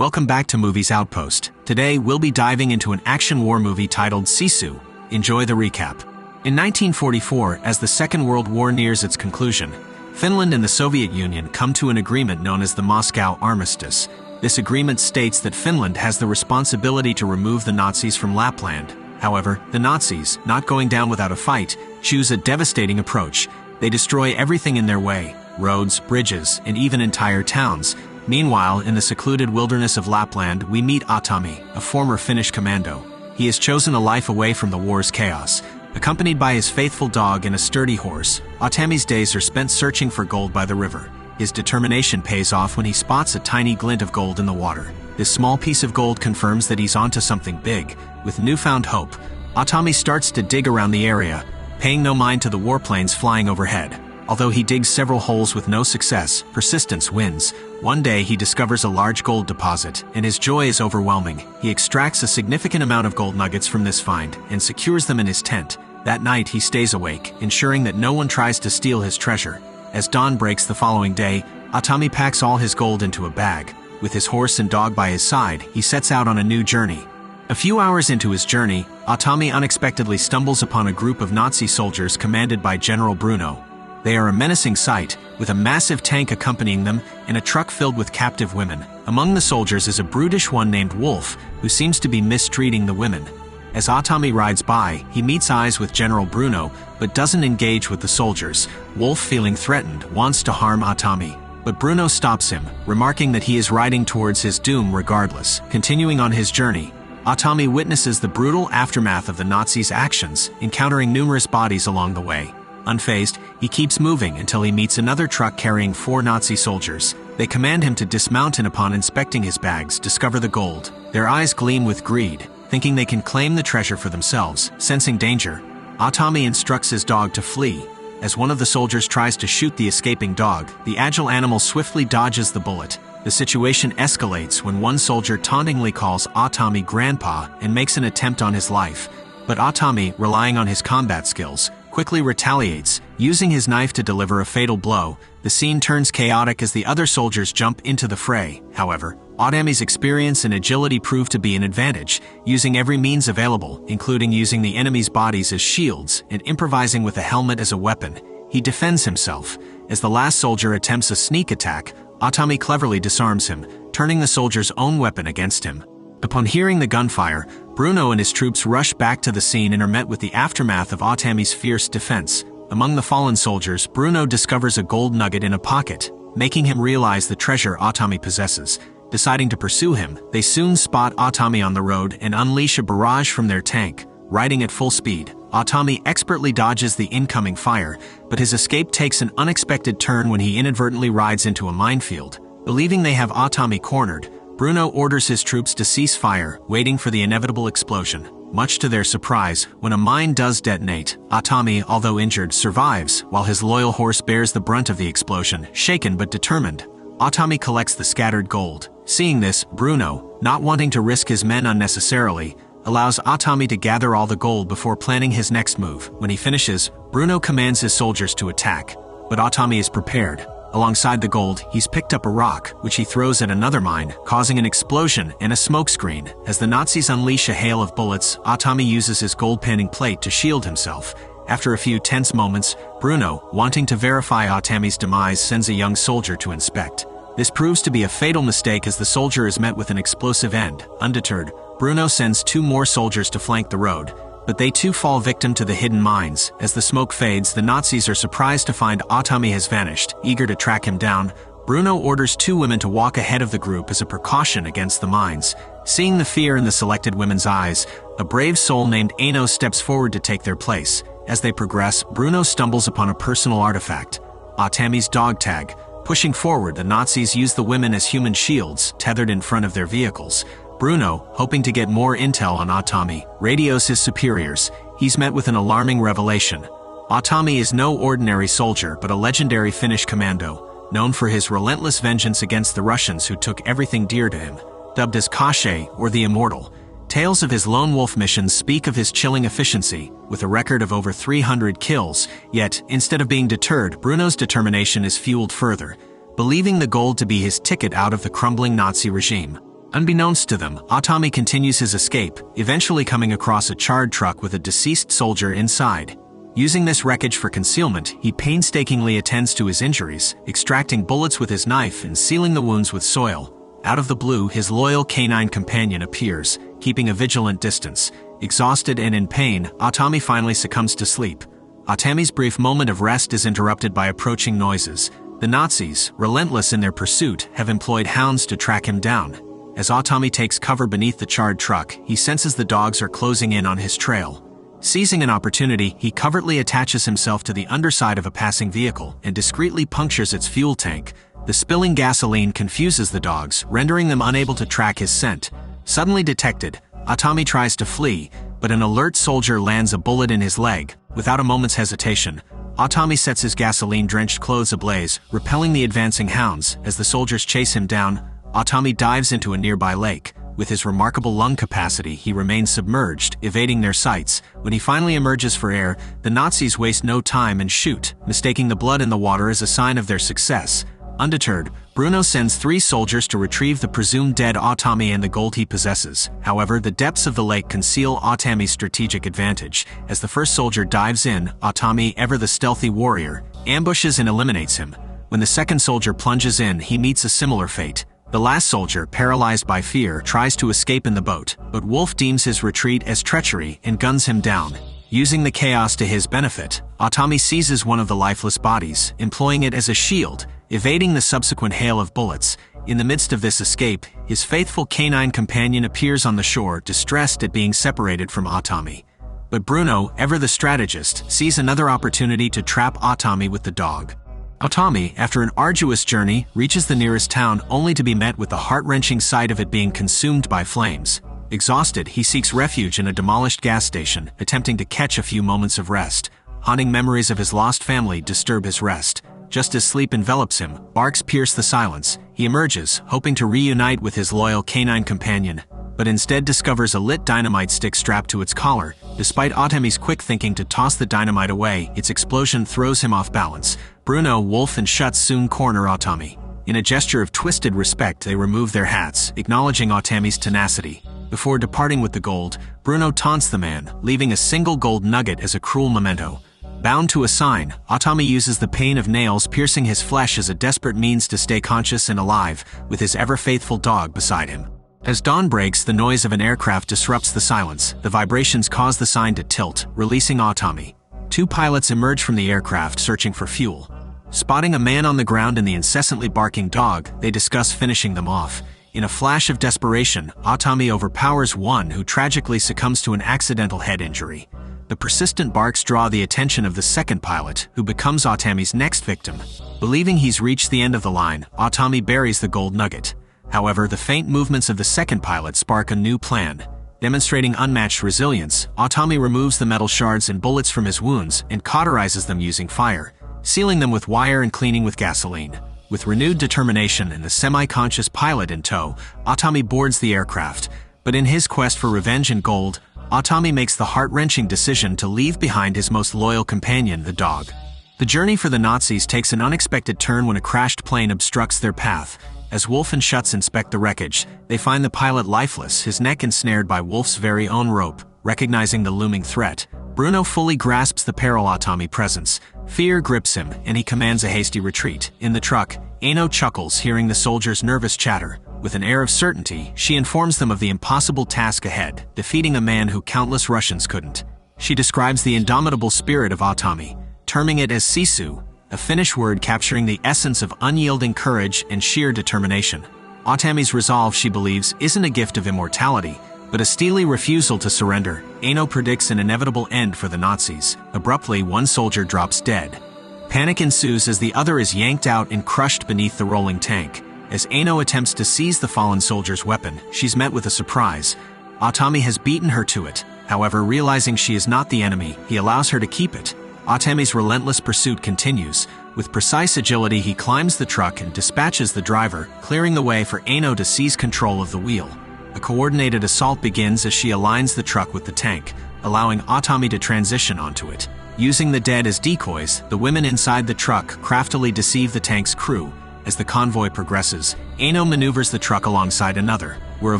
Welcome back to Movies Outpost. Today, we'll be diving into an action war movie titled Sisu. Enjoy the recap. In 1944, as the Second World War nears its conclusion, Finland and the Soviet Union come to an agreement known as the Moscow Armistice. This agreement states that Finland has the responsibility to remove the Nazis from Lapland. However, the Nazis, not going down without a fight, choose a devastating approach. They destroy everything in their way: roads, bridges, and even entire towns. Meanwhile, in the secluded wilderness of Lapland, we meet Atami, a former Finnish commando. He has chosen a life away from the war's chaos. Accompanied by his faithful dog and a sturdy horse, Atami's days are spent searching for gold by the river. His determination pays off when he spots a tiny glint of gold in the water. This small piece of gold confirms that he's onto something big. With newfound hope, Atami starts to dig around the area, paying no mind to the warplanes flying overhead. Although he digs several holes with no success, persistence wins. One day he discovers a large gold deposit, and his joy is overwhelming. He extracts a significant amount of gold nuggets from this find and secures them in his tent. That night he stays awake, ensuring that no one tries to steal his treasure. As dawn breaks the following day, Atami packs all his gold into a bag. With his horse and dog by his side, he sets out on a new journey. A few hours into his journey, Atami unexpectedly stumbles upon a group of Nazi soldiers commanded by General Bruno. They are a menacing sight, with a massive tank accompanying them and a truck filled with captive women. Among the soldiers is a brutish one named Wolf, who seems to be mistreating the women. As Atami rides by, he meets eyes with General Bruno, but doesn't engage with the soldiers. Wolf, feeling threatened, wants to harm Atami, but Bruno stops him, remarking that he is riding towards his doom regardless. Continuing on his journey, Atami witnesses the brutal aftermath of the Nazis' actions, encountering numerous bodies along the way. Unfazed, he keeps moving until he meets another truck carrying 4 Nazi soldiers. They command him to dismount and upon inspecting his bags, discover the gold. Their eyes gleam with greed, thinking they can claim the treasure for themselves. Sensing danger, Atami instructs his dog to flee. As one of the soldiers tries to shoot the escaping dog, the agile animal swiftly dodges the bullet. The situation escalates when one soldier tauntingly calls Atami grandpa and makes an attempt on his life. But Atami, relying on his combat skills, quickly retaliates, using his knife to deliver a fatal blow. The scene turns chaotic as the other soldiers jump into the fray. However, Atami's experience and agility prove to be an advantage, using every means available, including using the enemy's bodies as shields and improvising with a helmet as a weapon. He defends himself. As the last soldier attempts a sneak attack, Atami cleverly disarms him, turning the soldier's own weapon against him. Upon hearing the gunfire, Bruno and his troops rush back to the scene and are met with the aftermath of Atami's fierce defense. Among the fallen soldiers, Bruno discovers a gold nugget in a pocket, making him realize the treasure Atami possesses. Deciding to pursue him, they soon spot Atami on the road and unleash a barrage from their tank. Riding at full speed, Atami expertly dodges the incoming fire, but his escape takes an unexpected turn when he inadvertently rides into a minefield. Believing they have Atami cornered, Bruno orders his troops to cease fire, waiting for the inevitable explosion. Much to their surprise, when a mine does detonate, Atami, although injured, survives, while his loyal horse bears the brunt of the explosion. Shaken but determined, Atami collects the scattered gold. Seeing this, Bruno, not wanting to risk his men unnecessarily, allows Atami to gather all the gold before planning his next move. When he finishes, Bruno commands his soldiers to attack, but Atami is prepared. Alongside the gold, he's picked up a rock, which he throws at another mine, causing an explosion and a smokescreen. As the Nazis unleash a hail of bullets, Atami uses his gold-panning plate to shield himself. After a few tense moments, Bruno, wanting to verify Atami's demise, sends a young soldier to inspect. This proves to be a fatal mistake as the soldier is met with an explosive end. Undeterred, Bruno sends 2 more soldiers to flank the road, but they too fall victim to the hidden mines. As the smoke fades, the Nazis are surprised to find Atami has vanished. Eager to track him down, Bruno orders 2 women to walk ahead of the group as a precaution against the mines. Seeing the fear in the selected women's eyes, a brave soul named Ano steps forward to take their place. As they progress, Bruno stumbles upon a personal artifact, Atami's dog tag. Pushing forward, the Nazis use the women as human shields, tethered in front of their vehicles. Bruno, hoping to get more intel on Atami, radios his superiors. He's met with an alarming revelation. Atami is no ordinary soldier but a legendary Finnish commando, known for his relentless vengeance against the Russians who took everything dear to him. Dubbed as Kashe, or the Immortal, tales of his lone wolf missions speak of his chilling efficiency, with a record of over 300 kills. Yet, instead of being deterred, Bruno's determination is fueled further, believing the gold to be his ticket out of the crumbling Nazi regime. Unbeknownst to them, Atami continues his escape, eventually coming across a charred truck with a deceased soldier inside. Using this wreckage for concealment, he painstakingly attends to his injuries, extracting bullets with his knife and sealing the wounds with soil. Out of the blue, his loyal canine companion appears, keeping a vigilant distance. Exhausted and in pain, Atami finally succumbs to sleep. Atami's brief moment of rest is interrupted by approaching noises. The Nazis, relentless in their pursuit, have employed hounds to track him down. As Atami takes cover beneath the charred truck, he senses the dogs are closing in on his trail. Seizing an opportunity, he covertly attaches himself to the underside of a passing vehicle and discreetly punctures its fuel tank. The spilling gasoline confuses the dogs, rendering them unable to track his scent. Suddenly detected, Atami tries to flee, but an alert soldier lands a bullet in his leg. Without a moment's hesitation, Atami sets his gasoline-drenched clothes ablaze, repelling the advancing hounds. As the soldiers chase him down, Atami dives into a nearby lake. With his remarkable lung capacity, he remains submerged, evading their sights. When he finally emerges for air, the Nazis waste no time and shoot, mistaking the blood in the water as a sign of their success. Undeterred, Bruno sends 3 soldiers to retrieve the presumed dead Atami and the gold he possesses. However, the depths of the lake conceal Atami's strategic advantage. As the first soldier dives in, Atami, ever the stealthy warrior, ambushes and eliminates him. When the second soldier plunges in, he meets a similar fate. The last soldier, paralyzed by fear, tries to escape in the boat, but Wolf deems his retreat as treachery and guns him down. Using the chaos to his benefit, Atami seizes one of the lifeless bodies, employing it as a shield, evading the subsequent hail of bullets. In the midst of this escape, his faithful canine companion appears on the shore, distressed at being separated from Atami. But Bruno, ever the strategist, sees another opportunity to trap Atami with the dog. Atami, after an arduous journey, reaches the nearest town only to be met with the heart-wrenching sight of it being consumed by flames. Exhausted, he seeks refuge in a demolished gas station, attempting to catch a few moments of rest. Haunting memories of his lost family disturb his rest. Just as sleep envelops him, barks pierce the silence. He emerges, hoping to reunite with his loyal canine companion, but instead discovers a lit dynamite stick strapped to its collar. Despite Atami's quick thinking to toss the dynamite away, its explosion throws him off balance. Bruno, Wolf, and Schutz soon corner Atami. In a gesture of twisted respect, they remove their hats, acknowledging Atami's tenacity. Before departing with the gold, Bruno taunts the man, leaving a single gold nugget as a cruel memento. Bound to a sign, Atami uses the pain of nails piercing his flesh as a desperate means to stay conscious and alive, with his ever-faithful dog beside him. As dawn breaks, the noise of an aircraft disrupts the silence. The vibrations cause the sign to tilt, releasing Atami. 2 pilots emerge from the aircraft, searching for fuel. Spotting a man on the ground and the incessantly barking dog, they discuss finishing them off. In a flash of desperation, Atami overpowers one who tragically succumbs to an accidental head injury. The persistent barks draw the attention of the second pilot, who becomes Atami's next victim. Believing he's reached the end of the line, Atami buries the gold nugget. However, the faint movements of the second pilot spark a new plan. Demonstrating unmatched resilience, Atami removes the metal shards and bullets from his wounds and cauterizes them using fire, sealing them with wire and cleaning with gasoline. With renewed determination and the semi-conscious pilot in tow, Atami boards the aircraft. But in his quest for revenge and gold, Atami makes the heart-wrenching decision to leave behind his most loyal companion, the dog. The journey for the Nazis takes an unexpected turn when a crashed plane obstructs their path. As Wolf and Schutz inspect the wreckage, they find the pilot lifeless, his neck ensnared by Wolf's very own rope. Recognizing the looming threat, Bruno fully grasps the peril Atami presents. Fear grips him, and he commands a hasty retreat. In the truck, Ano chuckles, hearing the soldiers' nervous chatter. With an air of certainty, she informs them of the impossible task ahead, defeating a man who countless Russians couldn't. She describes the indomitable spirit of Atami, terming it as Sisu, a Finnish word capturing the essence of unyielding courage and sheer determination. Atami's resolve, she believes, isn't a gift of immortality, but a steely refusal to surrender. Ano predicts an inevitable end for the Nazis. Abruptly, one soldier drops dead. Panic ensues as the other is yanked out and crushed beneath the rolling tank. As Ano attempts to seize the fallen soldier's weapon, she's met with a surprise. Atami has beaten her to it. However, realizing she is not the enemy, he allows her to keep it. Atami's relentless pursuit continues. With precise agility, he climbs the truck and dispatches the driver, clearing the way for Ano to seize control of the wheel. A coordinated assault begins as she aligns the truck with the tank, allowing Atami to transition onto it. Using the dead as decoys, the women inside the truck craftily deceive the tank's crew. As the convoy progresses, Ano maneuvers the truck alongside another, where a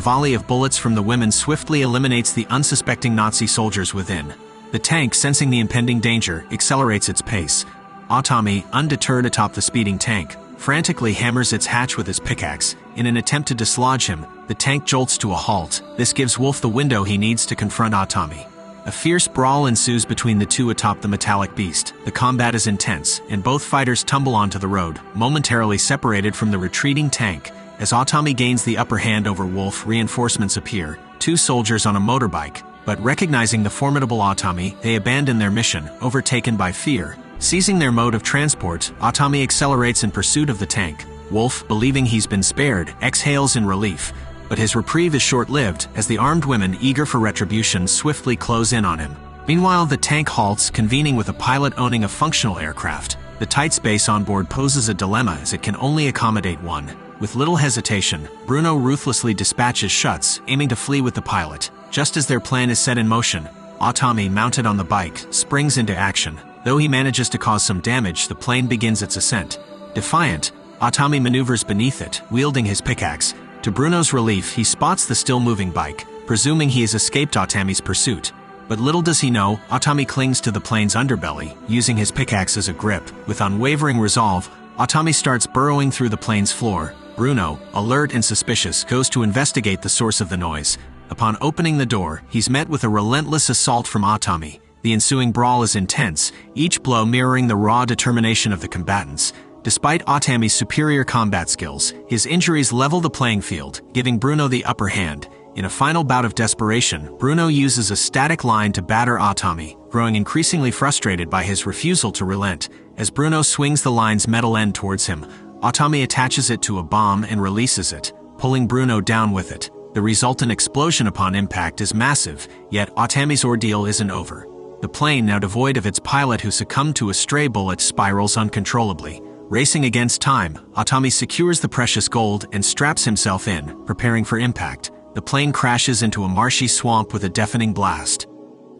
volley of bullets from the women swiftly eliminates the unsuspecting Nazi soldiers within. The tank, sensing the impending danger, accelerates its pace. Atami, undeterred atop the speeding tank, frantically hammers its hatch with his pickaxe. In an attempt to dislodge him, the tank jolts to a halt. This gives Wolf the window he needs to confront Atami. A fierce brawl ensues between the two atop the metallic beast. The combat is intense, and both fighters tumble onto the road, momentarily separated from the retreating tank. As Atami gains the upper hand over Wolf, reinforcements appear, 2 soldiers on a motorbike. But recognizing the formidable Atami, they abandon their mission, overtaken by fear. Seizing their mode of transport, Atami accelerates in pursuit of the tank. Wolf, believing he's been spared, exhales in relief. But his reprieve is short-lived, as the armed women, eager for retribution, swiftly close in on him. Meanwhile, the tank halts, convening with a pilot owning a functional aircraft. The tight space on board poses a dilemma, as it can only accommodate one. With little hesitation, Bruno ruthlessly dispatches shots, aiming to flee with the pilot. Just as their plan is set in motion, Atami, mounted on the bike, springs into action. Though he manages to cause some damage, the plane begins its ascent. Defiant, Atami maneuvers beneath it, wielding his pickaxe. To Bruno's relief, he spots the still-moving bike, presuming he has escaped Atami's pursuit. But little does he know, Atami clings to the plane's underbelly, using his pickaxe as a grip. With unwavering resolve, Atami starts burrowing through the plane's floor. Bruno, alert and suspicious, goes to investigate the source of the noise. Upon opening the door, he's met with a relentless assault from Atami. The ensuing brawl is intense, each blow mirroring the raw determination of the combatants. Despite Atami's superior combat skills, his injuries level the playing field, giving Bruno the upper hand. In a final bout of desperation, Bruno uses a static line to batter Atami, growing increasingly frustrated by his refusal to relent. As Bruno swings the line's metal end towards him, Atami attaches it to a bomb and releases it, pulling Bruno down with it. The resultant explosion upon impact is massive, yet Atami's ordeal isn't over. The plane, now devoid of its pilot who succumbed to a stray bullet, spirals uncontrollably. Racing against time, Atami secures the precious gold and straps himself in, preparing for impact. The plane crashes into a marshy swamp with a deafening blast.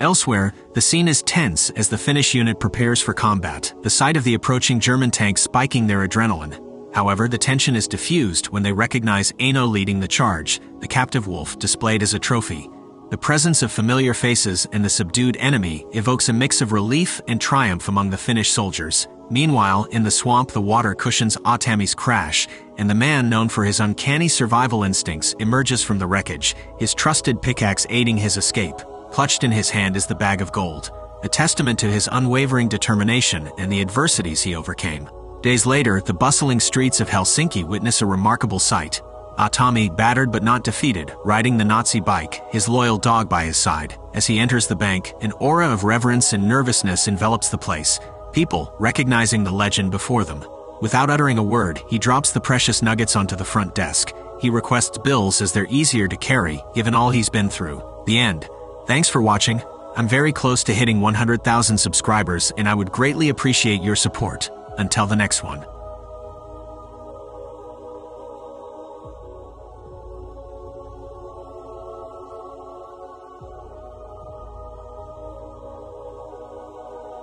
Elsewhere, the scene is tense as the Finnish unit prepares for combat, the sight of the approaching German tanks spiking their adrenaline. However, the tension is diffused when they recognize Ano leading the charge, the captive wolf displayed as a trophy. The presence of familiar faces and the subdued enemy evokes a mix of relief and triumph among the Finnish soldiers. Meanwhile, in the swamp, the water cushions Atami's crash, and the man known for his uncanny survival instincts emerges from the wreckage, his trusted pickaxe aiding his escape. Clutched in his hand is the bag of gold, a testament to his unwavering determination and the adversities he overcame. Days later, the bustling streets of Helsinki witness a remarkable sight. Atami, battered but not defeated, riding the Nazi bike, his loyal dog by his side. As he enters the bank, an aura of reverence and nervousness envelops the place, people recognizing the legend before them. Without uttering a word, he drops the precious nuggets onto the front desk. He requests bills as they're easier to carry, given all he's been through. The end. Thanks for watching. I'm very close to hitting 100,000 subscribers, and I would greatly appreciate your support. Until the next one.